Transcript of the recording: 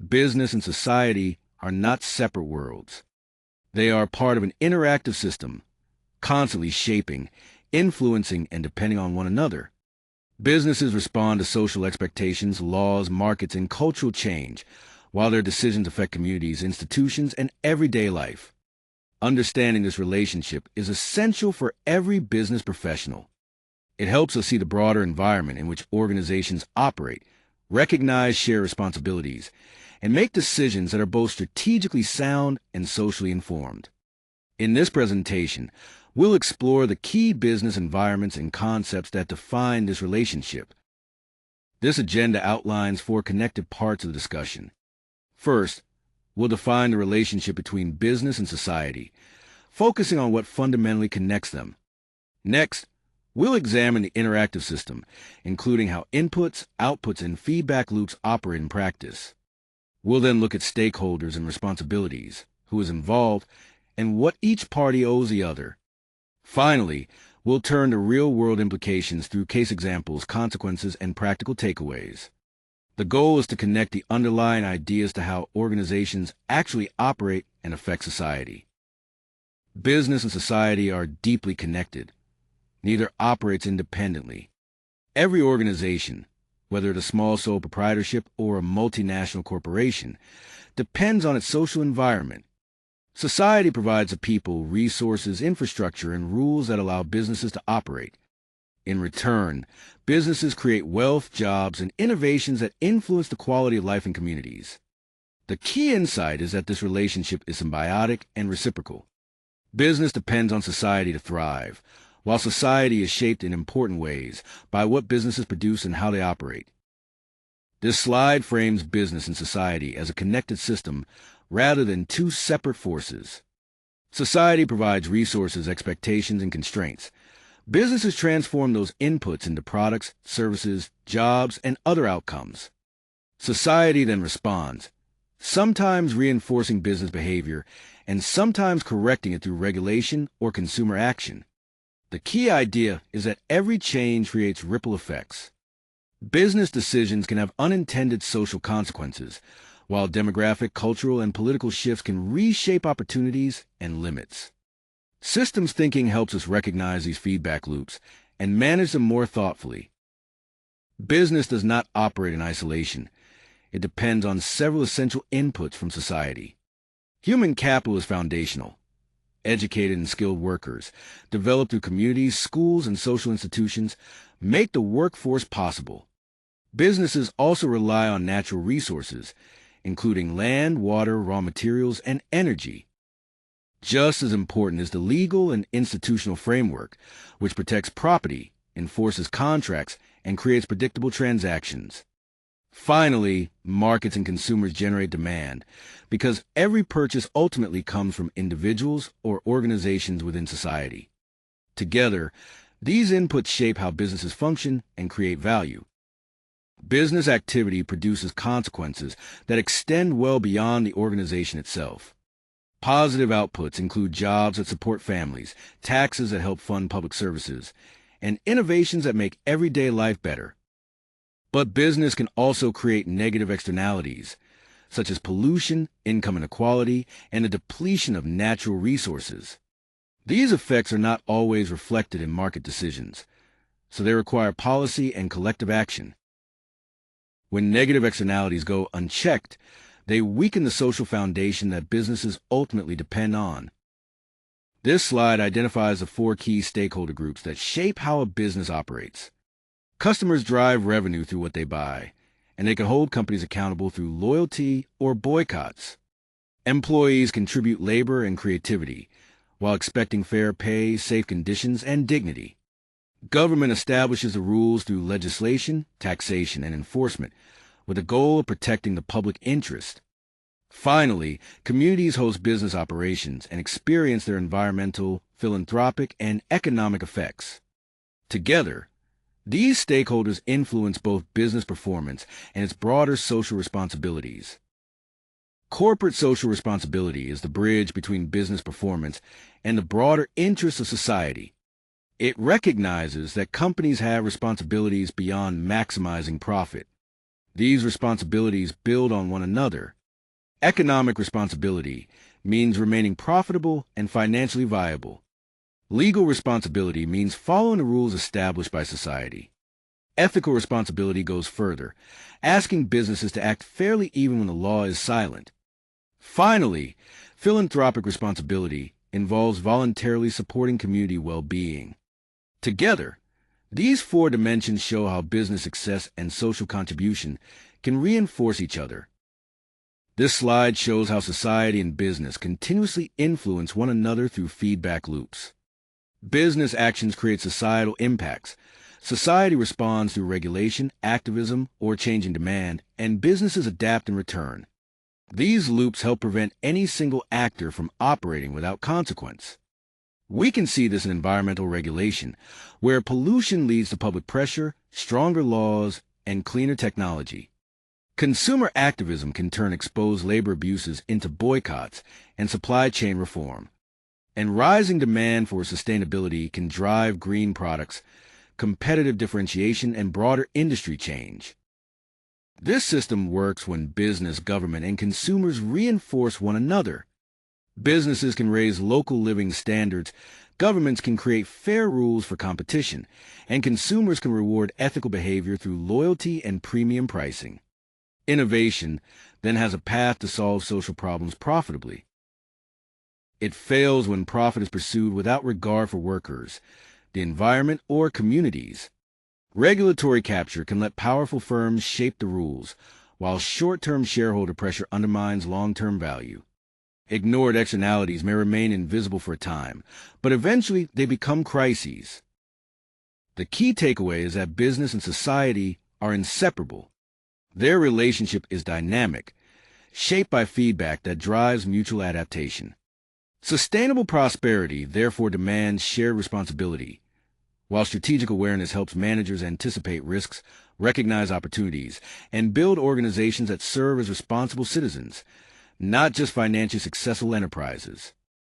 Business and society are not separate worlds. They are part of an interactive system, constantly shaping, influencing, and depending on one another. Businesses respond to social expectations, laws, markets, and cultural change, while their decisions affect communities, institutions, and everyday life. Understanding this relationship is essential for every business professional. It helps us see the broader environment in which organizations operate, recognize shared responsibilities, and make decisions that are both strategically sound and socially informed. In this presentation, we'll explore the key business environments and concepts that define this relationship. This agenda outlines four connected parts of the discussion. First, we'll define the relationship between business and society, focusing on what fundamentally connects them. Next, we'll examine the interactive system, including how inputs, outputs, and feedback loops operate in practice. We'll then look at stakeholders and responsibilities, who is involved, and what each party owes the other. Finally, we'll turn to real-world implications through case examples, consequences, and practical takeaways. The goal is to connect the underlying ideas to how organizations actually operate and affect society. Business and society are deeply connected. Neither operates independently. Every organization, whether it's a small sole proprietorship or a multinational corporation, depends on its social environment. Society provides the people resources, infrastructure, and rules that allow businesses to operate. In return, businesses create wealth, jobs, and innovations that influence the quality of life in communities. The key insight is that this relationship is symbiotic and reciprocal. Business depends on society to thrive, while society is shaped in important ways by what businesses produce and how they operate. This slide frames business and society as a connected system rather than two separate forces. Society provides resources, expectations, and constraints. Businesses transform those inputs into products, services, jobs, and other outcomes. Society then responds, sometimes reinforcing business behavior and sometimes correcting it through regulation or consumer action. The key idea is that every change creates ripple effects. Business decisions can have unintended social consequences, while demographic, cultural, and political shifts can reshape opportunities and limits. Systems thinking helps us recognize these feedback loops and manage them more thoughtfully. Business does not operate in isolation. It depends on several essential inputs from society. Human capital is foundational. Educated and skilled workers, developed through communities, schools, and social institutions, make the workforce possible. Businesses also rely on natural resources, including land, water, raw materials, and energy. Just as important is the legal and institutional framework, which protects property, enforces contracts, and creates predictable transactions. Finally, markets and consumers generate demand because every purchase ultimately comes from individuals or organizations within society. Together, these inputs shape how businesses function and create value. Business activity produces consequences that extend well beyond the organization itself. Positive outputs include jobs that support families, taxes that help fund public services, and innovations that make everyday life better. But business can also create negative externalities, such as pollution, income inequality, and the depletion of natural resources. These effects are not always reflected in market decisions, so they require policy and collective action. When negative externalities go unchecked, they weaken the social foundation that businesses ultimately depend on. This slide identifies the four key stakeholder groups that shape how a business operates. Customers drive revenue through what they buy, and they can hold companies accountable through loyalty or boycotts. Employees contribute labor and creativity, while expecting fair pay, safe conditions, and dignity. Government establishes the rules through legislation, taxation, and enforcement, with the goal of protecting the public interest. Finally, communities host business operations and experience their environmental, philanthropic, and economic effects. Together, these stakeholders influence both business performance and its broader social responsibilities. Corporate social responsibility is the bridge between business performance and the broader interests of society. It recognizes that companies have responsibilities beyond maximizing profit. These responsibilities build on one another. Economic responsibility means remaining profitable and financially viable. Legal responsibility means following the rules established by society. Ethical responsibility goes further, asking businesses to act fairly even when the law is silent. Finally, philanthropic responsibility involves voluntarily supporting community well-being. Together, these four dimensions show how business success and social contribution can reinforce each other. This slide shows how society and business continuously influence one another through feedback loops. Business actions create societal impacts. Society responds through regulation, activism, or changing demand, and businesses adapt in return. These loops help prevent any single actor from operating without consequence. We can see this in environmental regulation, where pollution leads to public pressure, stronger laws, and cleaner technology. Consumer activism can turn exposed labor abuses into boycotts and supply chain reform. And rising demand for sustainability can drive green products, competitive differentiation, and broader industry change. This system works when business, government, and consumers reinforce one another. Businesses can raise local living standards, governments can create fair rules for competition, and consumers can reward ethical behavior through loyalty and premium pricing. Innovation then has a path to solve social problems profitably. It fails when profit is pursued without regard for workers, the environment, or communities. Regulatory capture can let powerful firms shape the rules, while short-term shareholder pressure undermines long-term value. Ignored externalities may remain invisible for a time, but eventually they become crises. The key takeaway is that business and society are inseparable. Their relationship is dynamic, shaped by feedback that drives mutual adaptation. Sustainable prosperity therefore demands shared responsibility, while strategic awareness helps managers anticipate risks, recognize opportunities, and build organizations that serve as responsible citizens, not just financially successful enterprises.